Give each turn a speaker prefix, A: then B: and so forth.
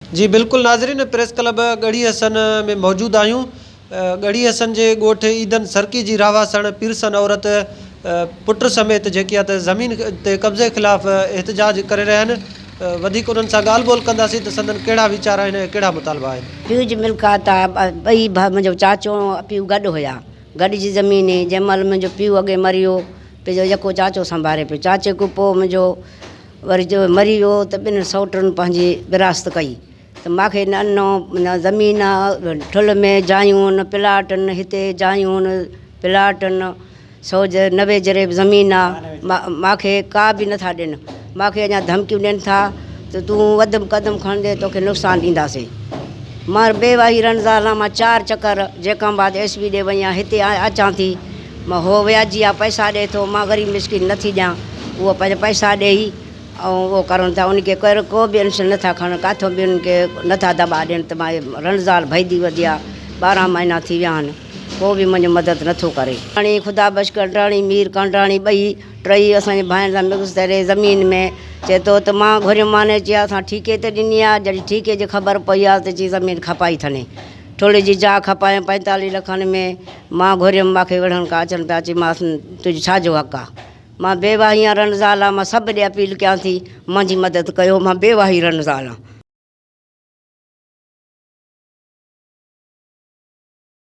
A: जी बिल्कुल नाज़रीन, press club गढ़ी हसन में मौजूद आयूँ। गढ़ी हसन जे ॻोठ ईदन सरकी जी राहवासण पीरसन औरत पुट समेत जेकी आहे त ज़मीन ते कब्ज़े ख़िलाफ़ एहतजाज करे रहिया आहिनि। वधीक उन्हनि सां ॻाल्हि ॿोल कंदासीं त संदन कहिड़ा वीचार आहिनि, कहिड़ा मुतालबा आहिनि।
B: पीउ जी मिल्कियत आहे, ॿई मुंहिंजो चाचो पीउ गॾु हुया, गॾिजी ज़मीन। जंहिं महिल मुंहिंजो पीउ अॻे मरी वियो, पंहिंजो यको चाचो संभाले पियो। चाचे खां पोइ मुंहिंजो वरी जो मरी वियो त ॿिनि सौटनि पंहिंजी विरासत कई, त मूंखे न ज़मीन ठुल में जायूं न प्लाट न, हिते जायूं न प्लाट न, 190 जरे ज़मीन आहे। मूंखे का बि नथा ॾियनि। मूंखे अञा धमकियूं ॾियनि था त तूं वधि क़दम खणंदे तोखे नुक़सानु ॾींदासीं। मां बेवाही रणज़ाल, मां 4 चकर जैकाबाद एसपी ॾे वई आहियां, हिते अचां थी। मां हो वियाजी आहे, पैसा ॾिए थो, मां ग़रीब मिसकिन नथी ॾियां। उहो पंहिंजा पैसा ॾेई ऐं उहो करनि था, उनखे को बि एंशन नथा खणनि, किथां बि उनखे नथा दॿा ॾियनि। त मां रणज़ाल भॼी वधी आहे, 12 महीना थी विया आहिनि, को बि मुंहिंजी मदद नथो करे। हाणे ख़ुदा बख्श कंटाणी मीर कंटाणी टई असांजे भाइनि सां मिक्स करे ज़मीन में चए थो त मां घुरियमि। माने चया असां ठीके ते ॾिनी आहे। जॾहिं ठीके जी ख़बर पई आहे त चई ज़मीन खपाई अथनि, ठुल जी जा खपाए 45 लखनि में। मां घुरियमि, मूंखे विढ़नि का अचनि पिया, चई मां तुंहिंजो छाजो हक़ आहे। मां बेवाही रणज़ाल आहे, मां सभु ॾे अपील कयां थी, मुंहिंजी मदद कयो, मां बेवाही रणज़ाल आहे।